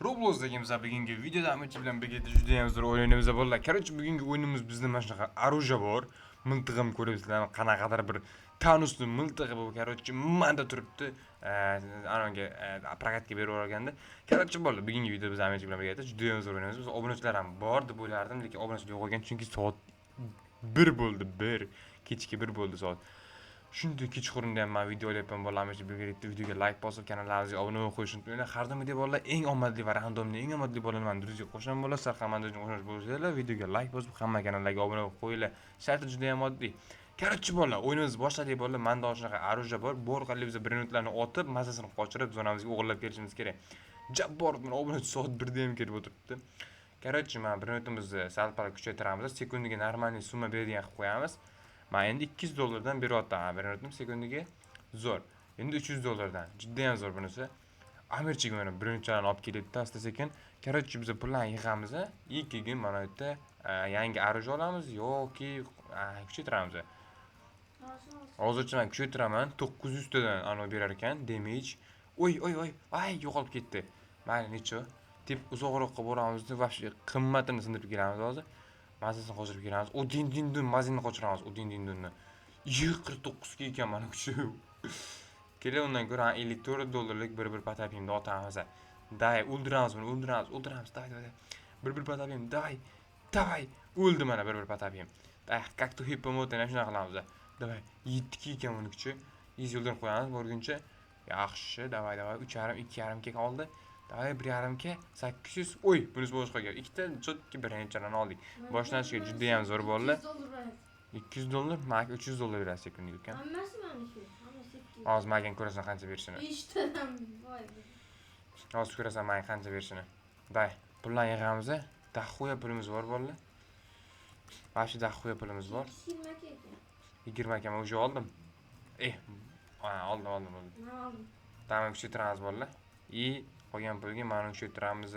Roblox'dagi bizlar bugungi videoda Ahmetchi bilan birga juda ham zo'r o'yinimiz bor. Короче, bugungi o'yinimiz bizda mana shunaqa оружие bor. Miltig'im ko'ryapsizlar, qanaqadir bir Thanosni miltig'i bu. Короче, manda turibdi. Anaga prokatga berib yuborganda. Короче, bo'ldi. Bugungi videoda biz Ahmetchi bilan birga juda ham zo'r o'ynaymiz. Biz obunachilar ham bor deb o'ylardim, lekin obunachilar yo'q ekan, chunki soat 1 bo'ldi, 1. Kechki 1 bo'ldi soat. Shunday kechqurunda ham men video olyapman bolalarimiz birgalikda videoga like bosib kanalimizga obuna bo'lib qo'yishni unutmanglar. Har doim bolalar eng omadli va randomli eng omadli bolalarni druziga qo'shgan bo'lasiz. Sarxamanda qo'shib bo'lsanglar videoga like bosib hamma kanallarga obuna bo'lib qo'yinglar. Sharti juda ham oddiy. Короче bolalar, o'yinimizni boshladik bolalar. Menda shunaqa оружие bor. Bu orqali biz 1 minutlarni otib, mazasini qochirib, zonamizga o'g'irlab kelishimiz kerak. Jabbar men obunachi soat 1da ham kelib o'tiribdi. Короче, men 1 minutimizni sal-pal kuchaytiramiz. Sekundiga normal summa beradigan qilib qo'yamiz. Men endi 200 dollardan beryapman. Bir minutni sekundiga zo'r. Endi 300 dollardan. Jiddiy ham zo'r bunisi. Amirchiga mana birinchilarni olib keldi asta-sekin. Короче, biz pullarni yig'amiz. Ikkiga mana bu yerda yangi оружие olamiz yoki kuchaytiramiz. Hozircha men kuchaytiraman. 900 tadan anavi berar ekan damage. Oy, ay yo'qolib ketdi. Mayli, necha? Deb uzoqroqqa boramiz deb вообще qimmatini sindirib kelamiz hozir. Mazasini qochirib kelamiz. O din mazinni qochiramiz. O din dinni. 49 ga ekan mana kuchi. Keling undan ko'ra 54 dollarlik bir patapimni otamiz. Day, o'ldiramiz buni, o'ldiramiz. Day. Bir patapim, day. O'ldi mana bir patapim. Day, как-то hippomoten shunaqa qilamiz. Давай, 7 ekan uni kuchi. 100 yo'ldan qo'yamiz borguncha. Yaxshi, давай, 3,5 2,5 ga qoldi. Davay 1,5 ga 800. Oy, bunisi boshqa gap. Ikkita chotki birinchilarni oldik. Boshlanishiga juda ham zo'r bo'ldi. 200 dollar, menga 300 dollar berasiz sekundiga ekan. Hammasi meniki. Hammasi 200. Hozir menga ko'rasan qancha berishini. Ishtadan voy. Hozir ko'rasan menga qancha berishini. Day, pullarni yig'amiz. Daxoya pulimiz bor bolalar. Mana shu daxoya pulimiz bor. 20 ga men o'sha oldim. Oldim. Men oldim. Tamam, kuchaytiramiz bolalar. Qolgan pulga mana kuchaytiramiz.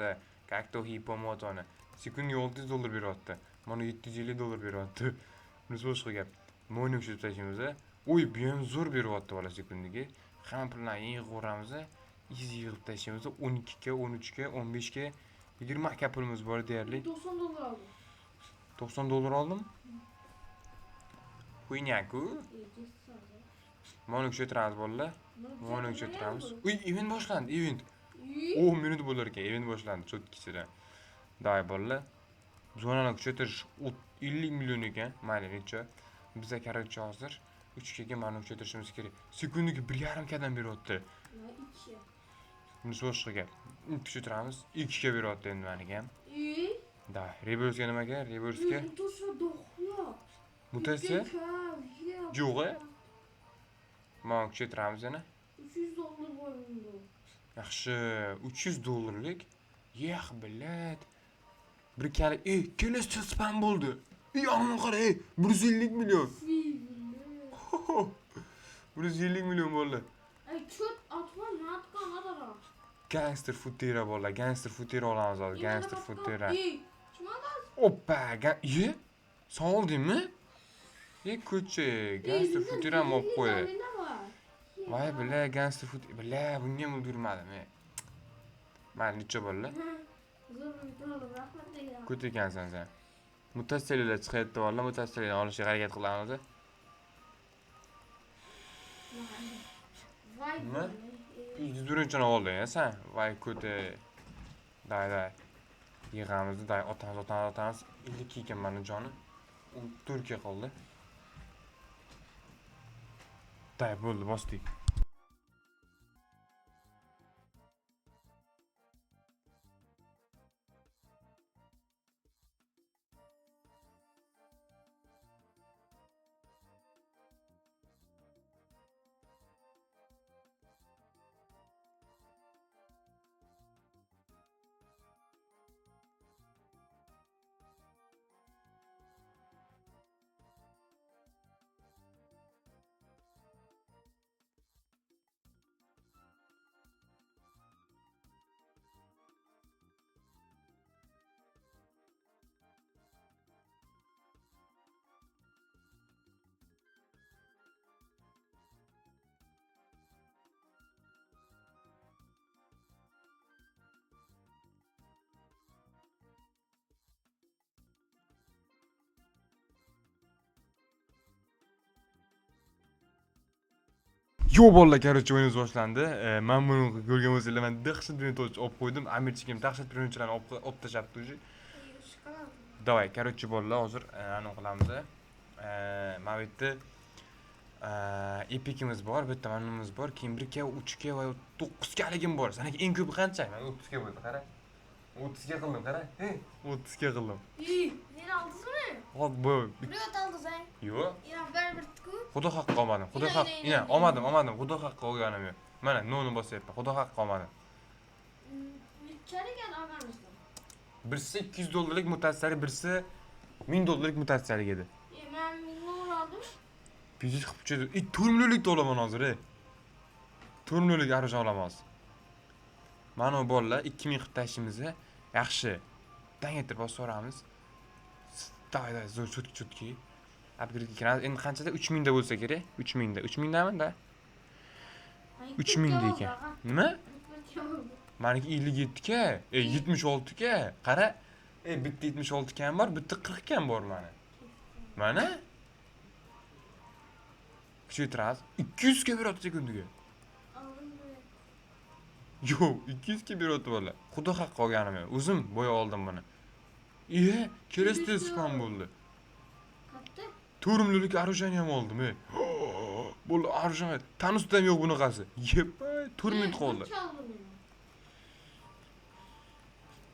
Как-то hipomotoni. Sekundiga 600 dollar beryapti. Mana 750 dollar beryapti. Bunisi boshqa gap. Mo'yni kuchaytirib tashlaymiz. Oy, bu ham zo'r beryapti bola sekundiga. Hamma pullarni yig'ib, easy yig'ib tashlaymiz. 12 ga, 13 ga, 15 ga, 20 ga pulimiz bor deyarli. 90 dollar oldim. 90 dollar oldim. Xuynaku. Mana kuchaytiramiz bolalar. Mana kuchaytiramiz. Uy, event boshlandi, event. 10 minut bo'lar ekan, event boshlandi cho'tkisidan. Day bolalar. Zonani kuchaytirish 50 million ekan. Mayli, necha? Bizga короче hozir 3 ga mana kuchaytirishimiz kerak. Sekundiga 1,5 kadan beryapti. 2. Bunisi boshqa gap. Kuchaytiramiz. 2 ga beryapti endi meniga ham. Day, reverse nima kerak? Reverse-ga. Mutatsiya? Yo'q. Mana kuchaytiramiz yana. 300 dollar bor bunda. Yaxshi, 300 dollarlik. Blad. Bir kali, kelesi spam bo'ldi. Yomon qara, 150 million. 150 million bo'ldi. Cho't atma, natqa nadara. Gangster futera bo'ldi. Gangster futera olamiz hozir. Gangster futera. Chimadas. Oppa, sen oldingmi? Ko'cha, gangster futera ham olib qo'ydi. Voy, bila, gangster futera. Bila, bunga ham ulgurmadim. Mayli, necha bo'ldi? Ko'ta ekansan sen. Mutatsiyalar chiqayapti valla, mutatsiyalarni olishga harakat qilamiz. Nima? 101-ni olding sen. Voy, ko'ta. Day. Yig'amiz, day, otamiz. 52 ekan meni joni. 4 ga qoldi. Day, bo'ldi, bosdik. Yo bolalar, короче, o'yinimiz boshlandi. Men buni ko'rgan bo'lsanglar, men dahshat bilan olib qo'ydim. Amirchigim dahshat birinchilarni olib tashlabdi уже. Shikolat. Давай, короче, bolalar, hozir anaqa qilamiz. Mana bu yerda epikimiz bor, bitta manimiz bor, keyin 1K, 3K va 9K ligim bor. Seniki eng ko'pi qancha? Men 30K bo'ldi, qara. 30K qildim, qara. 30K qildim. Sen aldingmi? Hop bu. Buraya aldingiz. Yo, Ina bir bitku. xudo haqqi olmadim. Xudo haqqi. Ina, olmadim. Xudo haqqi olganim yo'q. Mana nonni bosyapman. Xudo haqqi olmadim. Nechalik olganingizda? Birisi $200 mutatsiyali, birisi $1000 mutatsiyali edi. Men minni oldim. Biznes qilib tushadi. 4 millionlik da olaman hozir, 4 millionlik arz olaman hozir. Mana bu bolalar 2000 qilib tashlashimizni yaxshi. Dangetib bosib Davay, zo'r chutki. Upgrade ekan. Endi qanchada? 3000 da bo'lsa kerak. 3000 da. 3000 damin-da. 3000 da ekan. Nima? Meniki 57 ga, 76 ga. Qara. Bitta 76 kam bor, bitta 40 kam bor meni. Mana? Kuchaytiramiz. 200 ga beradi sekundiga. Yo'q, 200 ga beradi bola. Xudo haqqi olganim yo'q. O'zim bo'ya oldim buni. Kelesda spam bo'ldi. Katta. 4 millionlik orужие ham oldim, Bo'ldi, orужие. Tanusda ham yo'q bunaqasi. Yepay, 4 million qoldi.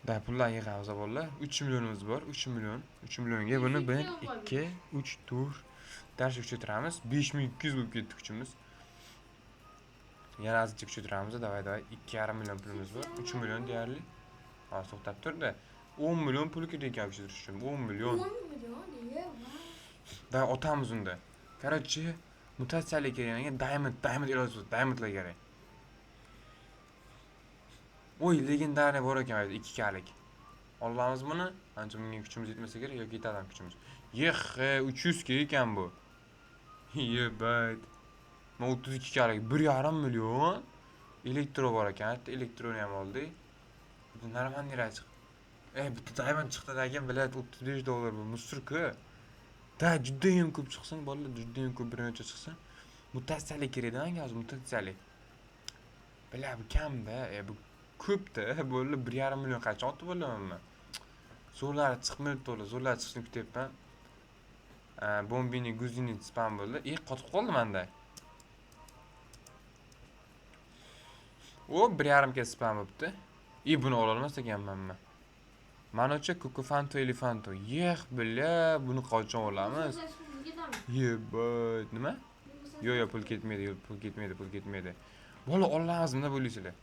Da pullar yig'amiz bolalar. 3 millionimiz bor, 3 million. 3 millionga buni 1, 2, 3, 4 dash kuchaytiramiz. 5200 bo'lib ketdi kuchimiz. Yana azizcha kuchaytiramiz. Davay, 2,5 million pulimiz bor. 3 million deyarli. Hozir to'xtab turdi. 10 million pul kerak ekan kuchaytirish uchun. 10 million. 10 million diye. Da otamiz unda. Короче, mutatsiyalik kerak, diamond ilojsiz, diamondlar kerak. Oy, legendariy bor ekan 2K lik. Olamiz buni. Ancha bunga kuchimiz yetmasa kerak yoki yetadi kuchimiz. 300 k ekan bu. Yebayt. 32K lik 1,5 million. Elektro bor ekan. Elektroni ham oldik. Bu normalniy chiq. Bitta diamond chiqdi degan bilat $35 bu. Musturku. Da juda ham ko'p chiqsin, bolalar, juda ham ko'p birinchi chiqsin. Mutatsiyalik kerak-da, hozir mutatsiyalik. Bila bu kamda, bu ko'pda, bo'ldi 1,5 million qachon otib bo'laman. Zo'rlari chiqmaydi to'la, zo'rlari chiqishini kutyapman. Bombini, guzini spam bo'ldi. Qotib qoldi menda. O 1,5 k spam bo'libdi. Buni ola olmas ekanman men. Manocha Kukufanto Elefanto. Bila, buni qachon olamiz? Nima? Yo'q, pul ketmaydi. Bola olamizmi bo'lisizlar?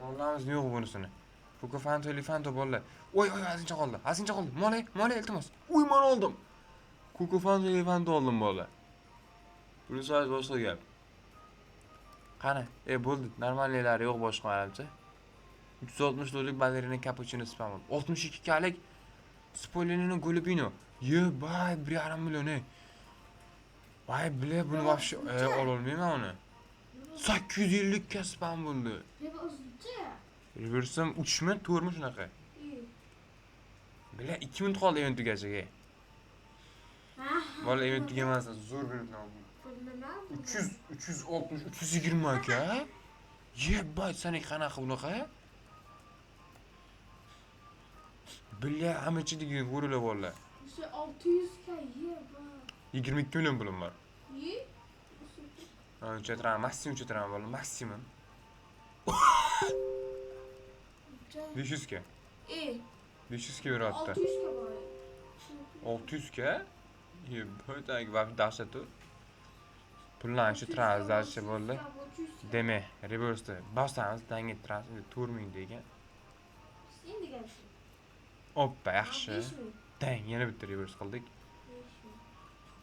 Olamizmi yo'q bunisini? Kukufanto Elefanto bolalar. Oy, azincha qoldi. Mola iltimos. Uy, men oldim. Kukufanto Elefanto oldim bola. Bunisi boshqa gap. Qani, bo'ldi. Normallilari yo'q boshqa manimcha. $360 balerina cappuccino spam. 62K lik Spolino Golubino. Bay 1,5 million. Vay bile bunu vahşi olmayman uni. 850 ka spam bo'ldi. Reversam 3 mi, 4 mi shunaqa? Bile 2 minut qoldi event tugashiga. Bola event tugamasa zo'r minutlar oldim. 360, 320 aka. Bay seni qanaqa bunaqa? Bile hamichi degan ko'rila bolalar. 600 k yeba. 22 million pulim bor. Uchatiraman, maksimum uchatiraman bola, maksimum. 500 k. 500 k beryapti. 600 k bor. 600 k? Bo'ytagi va dahshatu. Pullarni shu tranzaksiya bo'ldi. Demak, reverse bosamiz, dangi tranzaksiya 4000 degan. Endi kelsin. Oppa, yaxshi. Dang, yana bitta reverse qildik.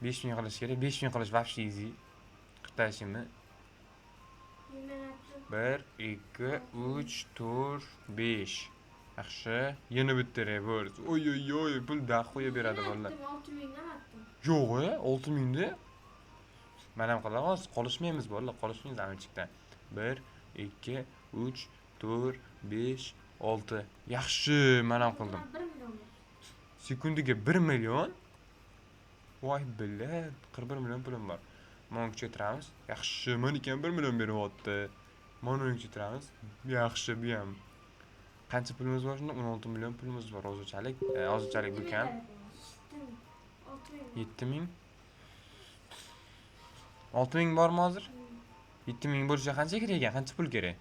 5000 qilish kerak. 5000 qilish вообще easy. Qitashimi? 1, 2, 3, 4, 5. Yaxshi. Yana bitta reverse. Oy, pul da qo'ya beradi bolalar. 6000 dan attım. Yo'q, 6000 da. Men ham qilamiz, qolishmaymiz bolalar, qolishmaymiz amichikdan. 1, 2, 3, 4, 5, 6. Yaxshi, men ham qildim. 1 million. Sekundiga 1 million. Voy bile, 41 million pulim bor. Mana kuchaytiramiz. Yaxshi, men ekan 1 million beryapti. Mana kuchaytiramiz. Yaxshi bu ham. Qancha pulimiz bor shunda? 16 million pulimiz bor. Hozirchalik bu kam. 7000. 6000 bormi hozir? 7000 bo'lsa qancha kerak ekan? Qancha pul kerak?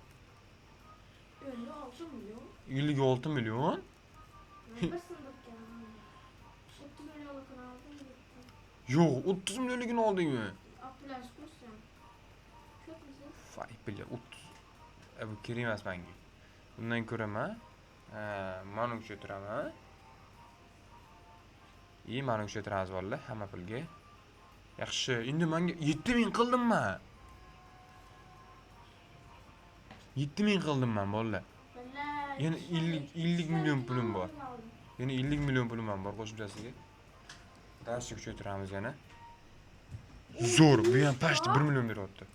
56 milyon. 56 million? Bir sınıfken 30 milyonlukunu aldım. Yo'q, 30 millionligini oldingmi? Aplas kursan. Çok güzel. Vay bile 30. Bu kerak emas menga. Bundan ko'raman. Mana kuchaytiraman. Mana kuchaytiramiz bolalar, hamma pulga. Yaxshi, endi menga 7000 qildimmi? 7000 qildim men bolalar. Yana 50 million pulim bor. Yana 50 million pulim ham bor qo'shimchasiga. Darsga kuchaytiramiz yana. Zo'r, bu ham pashti 1 million beryapti.